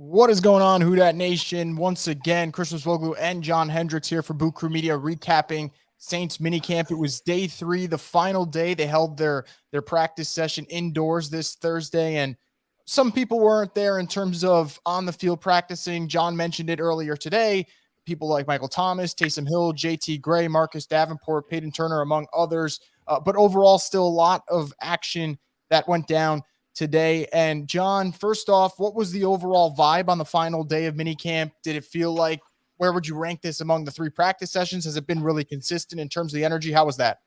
What is going on, Who Dat Nation? Once again, Christmas Voglu and John Hendricks here for Boot Crew Media, recapping Saints minicamp. It was day 3, the final day. They held their practice session indoors this Thursday, and some people weren't there in terms of on the field practicing. John mentioned it earlier today. People like Michael Thomas, Taysom Hill, JT Gray, Marcus Davenport, Peyton Turner, among others. But overall, still a lot of action that went down today. And John, first off, what was the overall vibe on the final day of minicamp? Did it feel like, where would you rank this among the 3 practice sessions? Has it been really consistent in terms of the energy? How was that?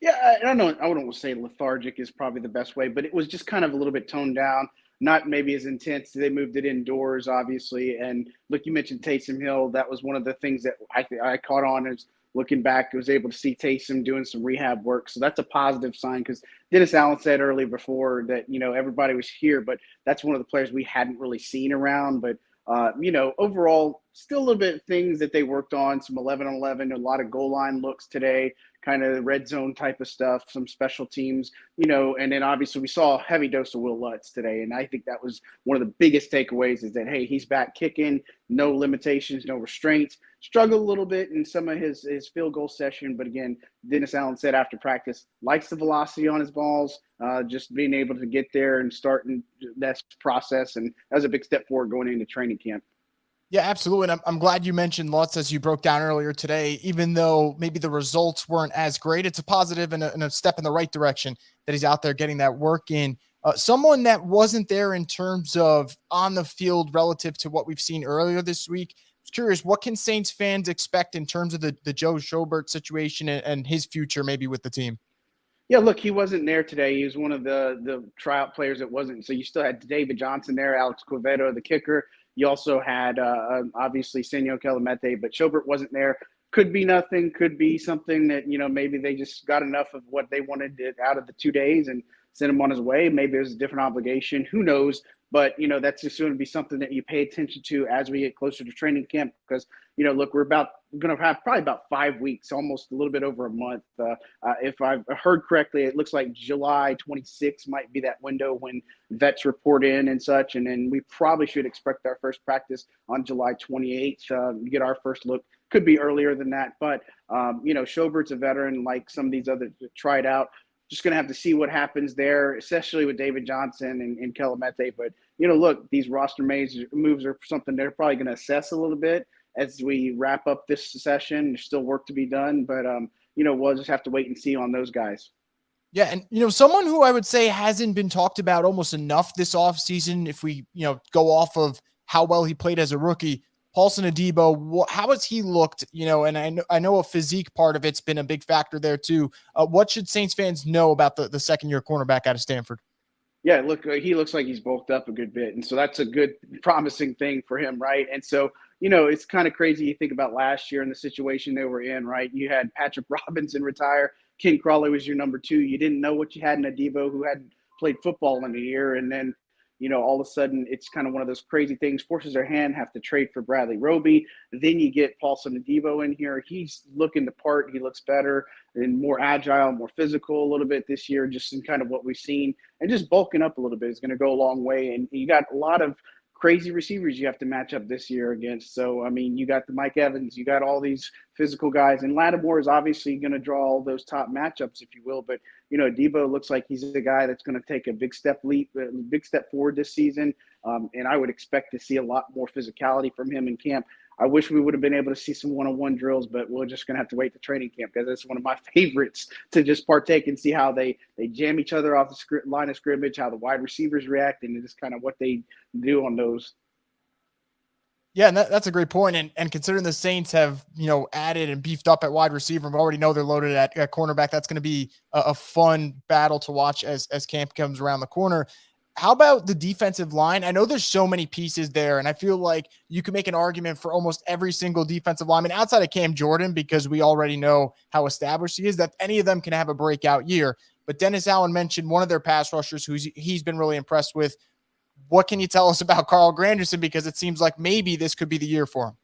Yeah, I don't know. I wouldn't say lethargic is probably the best way, but it was just kind of a little bit toned down, not maybe as intense. They moved it indoors, obviously. And look, you mentioned Taysom Hill. That was one of the things that I caught on as looking back. I was able to see Taysom doing some rehab work. So that's a positive sign because Dennis Allen said earlier before that, everybody was here, but that's one of the players we hadn't really seen around. But overall, still a little bit of things that they worked on, some 11 on 11, a lot of goal line looks today, kind of red zone type of stuff, some special teams, and then obviously we saw a heavy dose of Will Lutz today. And I think that was one of the biggest takeaways is that, hey, he's back kicking, no limitations, no restraints, struggled a little bit in some of his field goal session. But again, Dennis Allen said after practice, likes the velocity on his balls, just being able to get there and starting that process. And that was a big step forward going into training camp. Yeah, absolutely. And I'm glad you mentioned Lutz as you broke down earlier today. Even though maybe the results weren't as great, it's a positive and a step in the right direction that he's out there getting that work in. Someone that wasn't there in terms of on the field relative to what we've seen earlier this week. I was curious, what can Saints fans expect in terms of the Joe Schobert situation and his future maybe with the team? Yeah, look, he wasn't there today. He was one of the tryout players that wasn't. So you still had David Johnson there, Alex Quevedo, the kicker. You also had obviously Senio Kelemete, but Schobert wasn't there. Could be nothing. Could be something that maybe they just got enough of what they wanted out of the 2 days and sent him on his way. Maybe there's a different obligation. Who knows? But that's just going to be something that you pay attention to as we get closer to training camp because look, we're going to have probably about 5 weeks, almost a little bit over a month. If I've heard correctly, it looks like July 26th might be that window when vets report in and such. And then we probably should expect our first practice on July 28th. Get our first look. Could be earlier than that. But, Schobert's a veteran like some of these others that tried out. Just going to have to see what happens there, especially with David Johnson and Kelemete. But, look, these roster moves are something they're probably going to assess a little bit as we wrap up this session. There's still work to be done, but we'll just have to wait and see on those guys. Yeah, and someone who I would say hasn't been talked about almost enough this offseason, if we go off of how well he played as a rookie, Paulson Adebo, how has he looked? And I know a physique part of it's been a big factor there too. What should Saints fans know about the second-year cornerback out of Stanford? Yeah, look, he looks like he's bulked up a good bit, and so that's a good, promising thing for him, right? And so, it's kind of crazy. You think about last year and the situation they were in, right? You had Patrick Robinson retire. Ken Crawley was your number 2. You didn't know what you had in Adebo, who hadn't played football in a year, and then all of a sudden it's kind of one of those crazy things. Forces their hand, have to trade for Bradley Roby. Then you get Paulson Adebo in here. He's looking the part. He looks better and more agile, more physical a little bit this year, just in kind of what we've seen. And just bulking up a little bit is going to go a long way. And you got a lot of crazy receivers you have to match up this year against. So, I mean, you got the Mike Evans, you got all these physical guys, and Lattimore is obviously going to draw all those top matchups, if you will. But, Debo looks like he's a guy that's going to take a big step forward this season. And I would expect to see a lot more physicality from him in camp. I wish we would have been able to see some one-on-one drills, but we're just going to have to wait to training camp because that's one of my favorites to just partake and see how they jam each other off the line of scrimmage, how the wide receivers react, and just kind of what they do on those. Yeah, and that's a great point. And considering the Saints have, added and beefed up at wide receiver, we already know they're loaded at cornerback. That's going to be a fun battle to watch as camp comes around the corner. How about the defensive line? I know there's so many pieces there, and I feel like you can make an argument for almost every single defensive lineman outside of Cam Jordan, because we already know how established he is, that any of them can have a breakout year. But Dennis Allen mentioned one of their pass rushers who he's been really impressed with. What can you tell us about Carl Granderson? Because it seems like maybe this could be the year for him.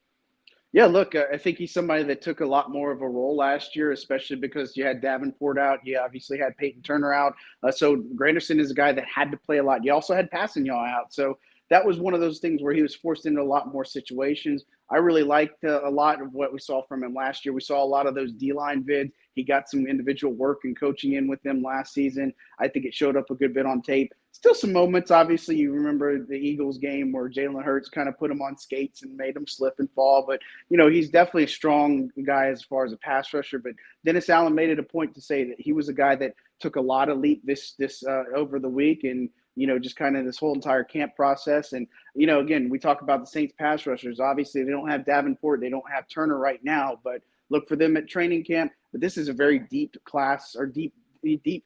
Yeah, look, I think he's somebody that took a lot more of a role last year, especially because you had Davenport out. You obviously had Peyton Turner out. So Granderson is a guy that had to play a lot. You also had Passanyaw out. So that was one of those things where he was forced into a lot more situations. I really liked a lot of what we saw from him last year. We saw a lot of those D-line vids. He got some individual work and coaching in with them last season. I think it showed up a good bit on tape. Still some moments, obviously. You remember the Eagles game where Jalen Hurts kind of put him on skates and made him slip and fall. But, he's definitely a strong guy as far as a pass rusher. But Dennis Allen made it a point to say that he was a guy that took a lot of leap this over the week, and just kind of this whole entire camp process. And again, we talk about the Saints pass rushers. Obviously, they don't have Davenport, they don't have Turner right now, but look for them at training camp. But this is a very deep class, or deep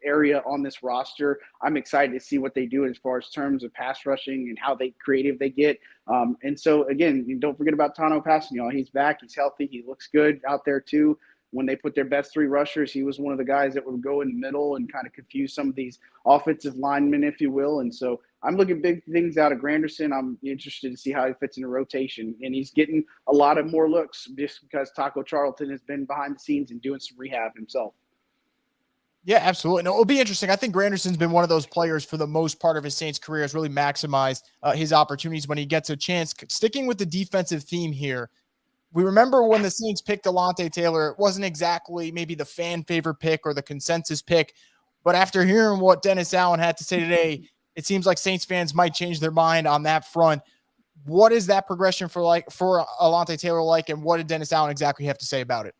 area on this roster. I'm excited to see what they do as far as terms of pass rushing and how creative they get. And so again, don't forget about Tano Pascal. He's back, he's healthy, he looks good out there too. When they put their best three rushers, he was one of the guys that would go in the middle and kind of confuse some of these offensive linemen, if you will. And so I'm looking big things out of Granderson. I'm interested to see how he fits in a rotation. And he's getting a lot of more looks just because Taco Charlton has been behind the scenes and doing some rehab himself. Yeah, absolutely. No, it'll be interesting. I think Granderson's been one of those players for the most part of his Saints career, has really maximized his opportunities when he gets a chance. Sticking with the defensive theme here, we remember when the Saints picked Alontae Taylor, it wasn't exactly maybe the fan favorite pick or the consensus pick, but after hearing what Dennis Allen had to say today, it seems like Saints fans might change their mind on that front. What is that progression for Alontae Taylor like, and what did Dennis Allen exactly have to say about it?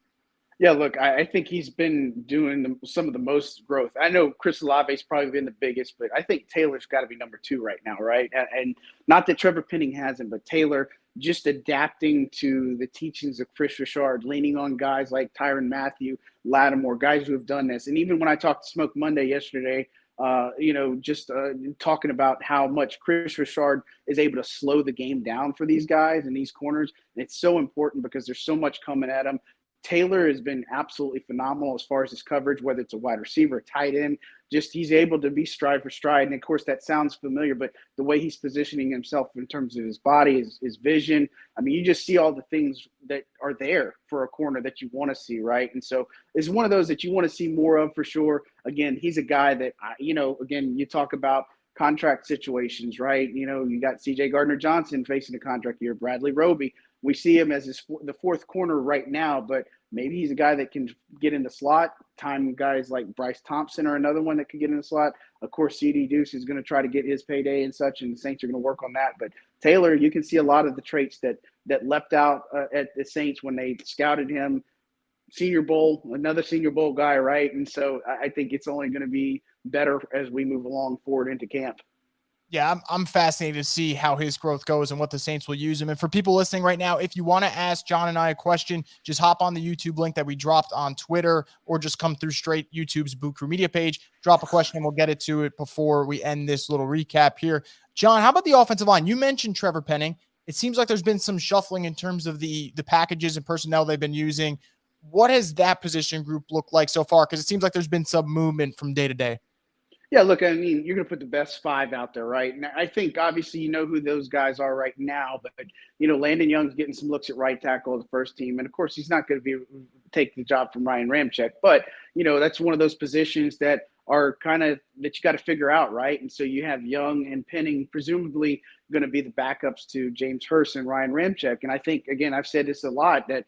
Yeah, look, I think he's been doing some of the most growth. I know Chris Olave's probably been the biggest, but I think Taylor's got to be number 2 right now, right? And not that Trevor Penning hasn't, but Taylor just adapting to the teachings of Chris Richard, leaning on guys like Tyrann Mathieu, Lattimore, guys who have done this. And even when I talked to Smoke Monday yesterday, talking about how much Chris Richard is able to slow the game down for these guys and these corners. And it's so important because there's so much coming at them. Taylor has been absolutely phenomenal as far as his coverage, whether it's a wide receiver, tight end, just he's able to be stride for stride. And of course, that sounds familiar, but the way he's positioning himself in terms of his body, his vision, I mean, you just see all the things that are there for a corner that you want to see, right? And so it's one of those that you want to see more of for sure. Again, he's a guy that, again, you talk about contract situations, right? You got CJ Gardner-Johnson facing a contract year, Bradley Roby. We see him as the fourth corner right now, but maybe he's a guy that can get in the slot. Time guys like Bryce Thompson are another one that could get in the slot. Of course, CD Deuce is going to try to get his payday and such, and the Saints are going to work on that. But Taylor, you can see a lot of the traits that leapt out at the Saints when they scouted him. Senior Bowl, another Senior Bowl guy, right? And so I think it's only going to be better as we move along forward into camp. Yeah, I'm fascinated to see how his growth goes and what the Saints will use him. And for people listening right now, if you want to ask John and I a question, just hop on the YouTube link that we dropped on Twitter, or just come through straight YouTube's Boot Crew Media page, drop a question and we'll get it to it before we end this little recap here. John, how about the offensive line? You mentioned Trevor Penning. It seems like there's been some shuffling in terms of the packages and personnel they've been using. What has that position group looked like so far? Because it seems like there's been some movement from day to day. Yeah, look, I mean, you're going to put the best 5 out there, right? And I think obviously you know who those guys are right now, but Landon Young's getting some looks at right tackle of the first team, and of course he's not going to take the job from Ryan Ramczyk, but that's one of those positions that are kind of that you got to figure out, right? And so you have Young and Penning presumably going to be the backups to James Hurst and Ryan Ramczyk, and I think again I've said this a lot that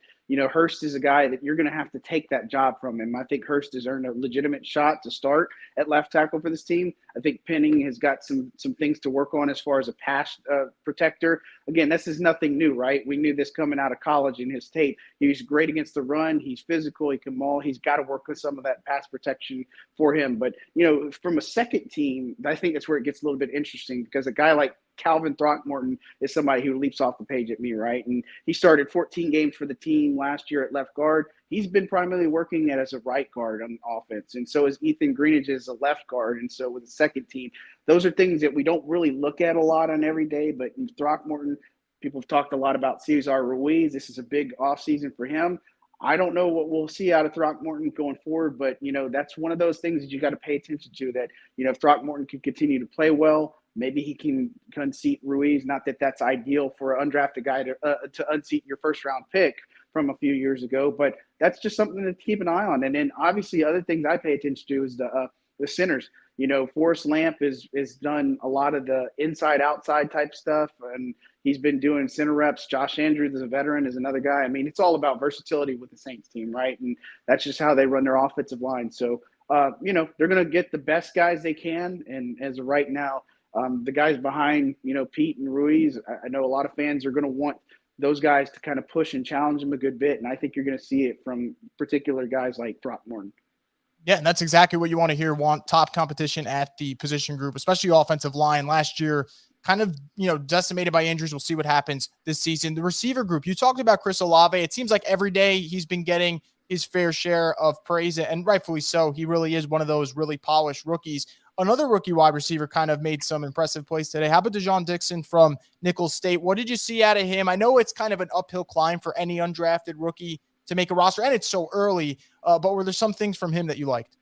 Hurst is a guy that you're going to have to take that job from him. I think Hurst has earned a legitimate shot to start at left tackle for this team. I think Penning has got some things to work on as far as a pass protector. Again, this is nothing new, right? We knew this coming out of college in his tape. He's great against the run. He's physical. He can maul. He's got to work with some of that pass protection for him. But, from a second team, I think that's where it gets a little bit interesting because a guy like Calvin Throckmorton is somebody who leaps off the page at me, right? And he started 14 games for the team last year at left guard. He's been primarily working as a right guard on offense. And so is Ethan Greenidge as a left guard. And so with the second team, those are things that we don't really look at a lot on every day. But in Throckmorton, people have talked a lot about Cesar Ruiz. This is a big offseason for him. I don't know what we'll see out of Throckmorton going forward, but, that's one of those things that you got to pay attention to that, if Throckmorton can continue to play well, maybe he can unseat Ruiz. Not that that's ideal for an undrafted guy to unseat your first-round pick from a few years ago, but that's just something to keep an eye on. And then obviously other things I pay attention to is the centers. Forrest Lamp is done a lot of the inside outside type stuff, and he's been doing center reps. Josh Andrews is a veteran, is another guy. I mean, it's all about versatility with the Saints team, right? And that's just how they run their offensive line. So, they're going to get the best guys they can. And as of right now, the guys behind, Pete and Ruiz, I know a lot of fans are going to want those guys to kind of push and challenge them a good bit. And I think you're going to see it from particular guys like Throckmorton. Yeah, and that's exactly what you want to hear. Want top competition at the position group, especially offensive line. Last year, kind of, decimated by injuries. We'll see what happens this season. The receiver group, you talked about Chris Olave. It seems like every day he's been getting his fair share of praise, and rightfully so. He really is one of those really polished rookies. Another rookie wide receiver kind of made some impressive plays today. How about Dejon Dixon from Nicholls State? What did you see out of him? I know it's kind of an uphill climb for any undrafted rookie to make a roster, and it's so early, but were there some things from him that you liked?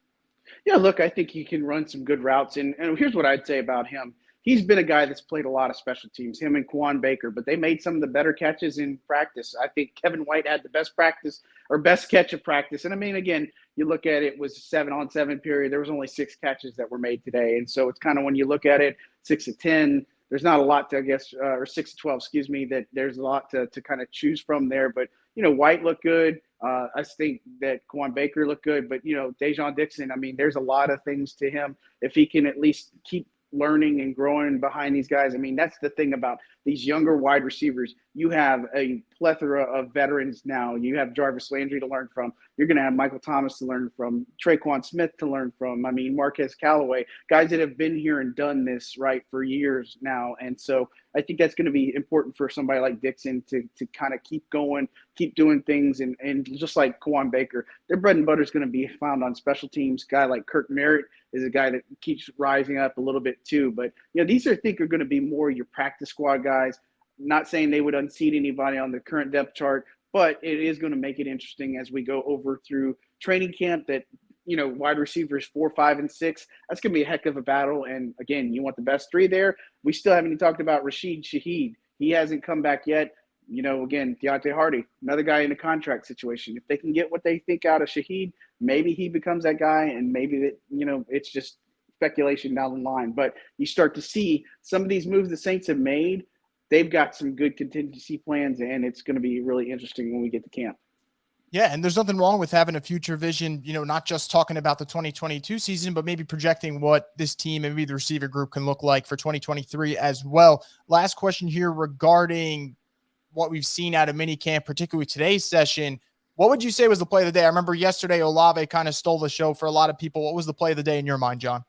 Yeah, look, I think he can run some good routes. And here's what I'd say about him. He's been a guy that's played a lot of special teams, him and Quan Baker, but they made some of the better catches in practice. I think Kevin White had the best practice or best catch of practice. And I mean, again, you look at it, was 7-on-7 period. There was only 6 catches that were made today. And so it's kind of, when you look at it, 6 to 10, there's not a lot to, I guess, or 6 to 12, excuse me, that there's a lot to kind of choose from there. But, White looked good. I think that Quan Baker looked good, but Dejon Dixon, I mean, there's a lot of things to him. If he can at least keep learning and growing behind these guys, I mean, that's the thing about these younger wide receivers. You have a plethora of veterans now. You have Jarvis Landry to learn from. You're going to have Michael Thomas to learn from, Traquan Smith to learn from. I mean, Marquez Callaway, guys that have been here and done this right for years now. And so I think that's going to be important for somebody like Dixon to kind of keep going, keep doing things. And just like Quan Baker, their bread and butter is going to be found on special teams. A guy like Kirk Merritt is a guy that keeps rising up a little bit too. But, these I think are going to be more your practice squad guys. Not saying they would unseat anybody on the current depth chart, but it is going to make it interesting as we go over through training camp that, wide receivers 4, 5, and 6, that's going to be a heck of a battle. And again, you want the best 3 there. We still haven't even talked about Rashid Shaheed. He hasn't come back yet. Again, Deontay Hardy, another guy in a contract situation. If they can get what they think out of Shaheed, maybe he becomes that guy, and maybe that, it's just speculation down the line. But you start to see some of these moves the Saints have made. They've got some good contingency plans, and it's going to be really interesting when we get to camp. Yeah, and there's nothing wrong with having a future vision, not just talking about the 2022 season, but maybe projecting what this team and maybe the receiver group can look like for 2023 as well. Last question here regarding what we've seen out of minicamp, particularly today's session. What would you say was the play of the day? I remember yesterday Olave kind of stole the show for a lot of people. What was the play of the day in your mind, John?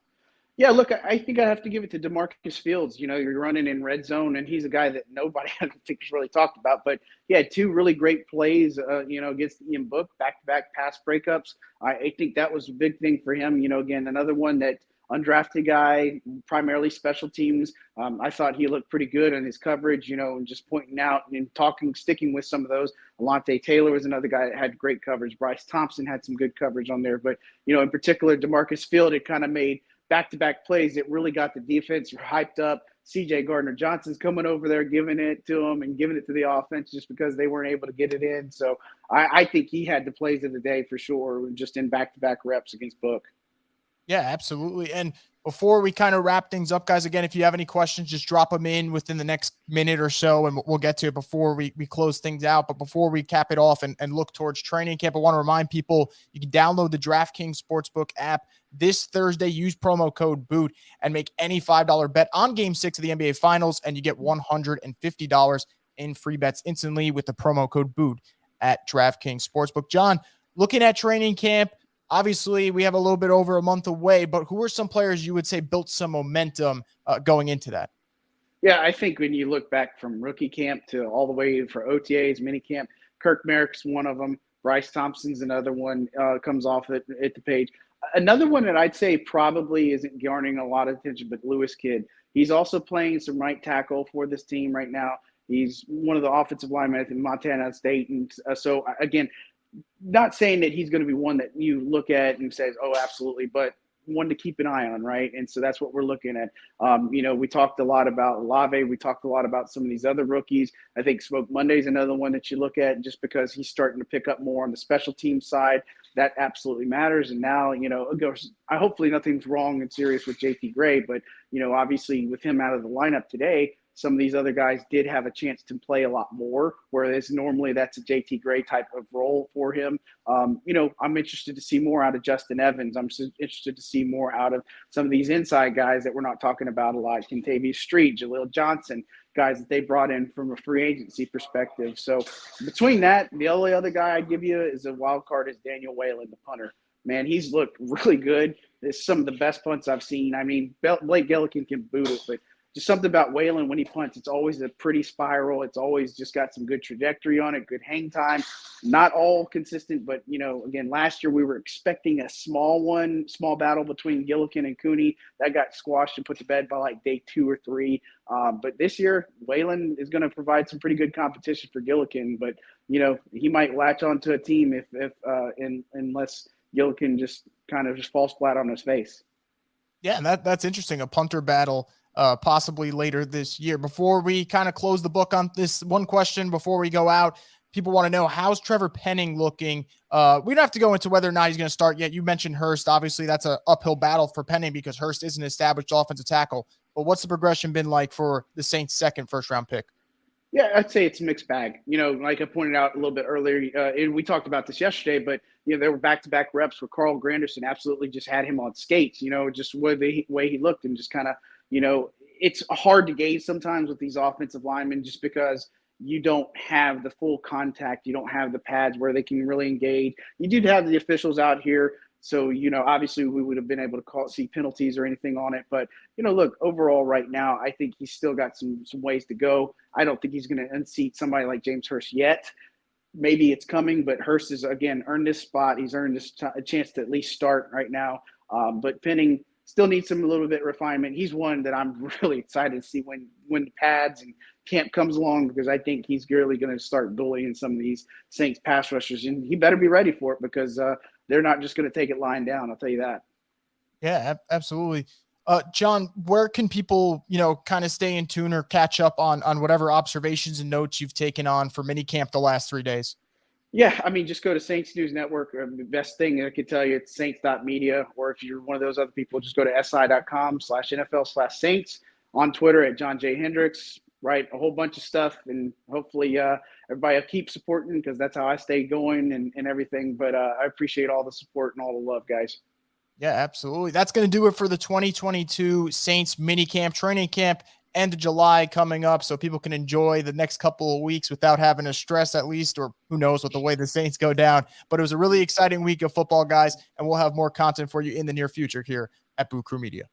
Yeah, look, I think I have to give it to DeMarcus Fields. You're running in red zone, and he's a guy that nobody, I don't think, has really talked about. But he had 2 really great plays, against Ian Book, back-to-back pass breakups. I think that was a big thing for him. Again, another one that undrafted guy, primarily special teams. I thought he looked pretty good in his coverage, and just pointing out and sticking with some of those. Alontae Taylor was another guy that had great coverage. Bryce Thompson had some good coverage on there. But, in particular, DeMarcus Field, it kind of made back-to-back plays that really got the defense hyped up. CJ Gardner-Johnson's coming over there, giving it to him and giving it to the offense just because they weren't able to get it in. So I think he had the plays of the day for sure, just in back-to-back reps against Book. Yeah, absolutely. And before we kind of wrap things up, guys, again, if you have any questions, just drop them in within the next minute or so, and we'll get to it before we close things out. But before we cap it off and look towards training camp, I want to remind people you can download the DraftKings Sportsbook app this Thursday. Use promo code BOOT and make any $5 bet on Game 6 of the NBA Finals, and you get $150 in free bets instantly with the promo code BOOT at DraftKings Sportsbook. John, looking at training camp, obviously, we have a little bit over a month away, but who are some players you would say built some momentum going into that? Yeah, I think when you look back from rookie camp to all the way for OTAs, minicamp, Kirk Merrick's one of them. Bryce Thompson's another one, comes off at the page. Another one that I'd say probably isn't garnering a lot of attention, but Lewis Kidd. He's also playing some right tackle for this team right now. He's one of the offensive linemen at Montana State. And so, again, not saying that he's going to be one that you look at and say, oh, absolutely, but one to keep an eye on, right? And so that's what we're looking at. We talked a lot about Olave. We talked a lot about some of these other rookies. I think Smoke Monday's another one that you look at just because he's starting to pick up more on the special team side. that absolutely matters. And now, hopefully nothing's wrong and serious with JT Gray, but, obviously with him out of the lineup today, some of these other guys did have a chance to play a lot more, whereas normally that's a JT Gray type of role for him. I'm interested to see more out of Justin Evans. I'm interested to see more out of some of these inside guys that we're not talking about a lot, Kentavious Street, Jaleel Johnson, guys that they brought in from a free agency perspective. So between that, the only other guy I'd give you is a wild card is Daniel Whalen, the punter. Man, he's looked really good. It's some of the best punts I've seen. I mean, Blake Gillikin can boot it, but just something about Whalen when he punts, it's always a pretty spiral. It's always just got some good trajectory on it, good hang time. Not all consistent, but, again, last year we were expecting a small battle between Gillikin and Cooney. That got squashed and put to bed by like day 2 or 3. But this year, Whalen is going to provide some pretty good competition for Gillikin. But, he might latch onto a team unless Gillikin just kind of just falls flat on his face. Yeah, and that's interesting. A punter battle possibly later this year. Before we kind of close the book on this one question, before we go out, people want to know, how's Trevor Penning looking? We don't have to go into whether or not he's going to start yet. You mentioned Hurst. Obviously, that's an uphill battle for Penning because Hurst is an established offensive tackle. But what's the progression been like for the Saints' second first-round pick? Yeah, I'd say it's a mixed bag. Like I pointed out a little bit earlier, and we talked about this yesterday, but, there were back-to-back reps where Carl Granderson absolutely just had him on skates, just the way he looked and just kind of, it's hard to gauge sometimes with these offensive linemen just because you don't have the full contact. You don't have the pads where they can really engage. You do have the officials out here. So, obviously we would have been able to see penalties or anything on it. But, look, overall right now, I think he's still got some ways to go. I don't think he's going to unseat somebody like James Hurst yet. Maybe it's coming, but Hurst has, again, earned this spot. He's earned a chance to at least start right now. But Penning still needs a little bit of refinement. He's one that I'm really excited to see when the pads and camp comes along, because I think he's really going to start bullying some of these Saints pass rushers. And he better be ready for it because they're not just going to take it lying down. I'll tell you that. Yeah, absolutely. John, where can people, kind of stay in tune or catch up on whatever observations and notes you've taken on for minicamp the last 3 days? Yeah, I mean, just go to Saints News Network. The best thing I could tell you, it's saints.media, or if you're one of those other people, just go to si.com/NFL/Saints, on Twitter at John J. Hendricks. Write a whole bunch of stuff, and hopefully everybody will keep supporting, because that's how I stay going and everything. But I appreciate all the support and all the love, guys. Yeah, absolutely. That's going to do it for the 2022 Saints minicamp, training camp, end of July coming up, so people can enjoy the next couple of weeks without having to stress, at least, or who knows what the way the Saints go down. But it was a really exciting week of football, guys, and we'll have more content for you in the near future here at Boo Crew Media.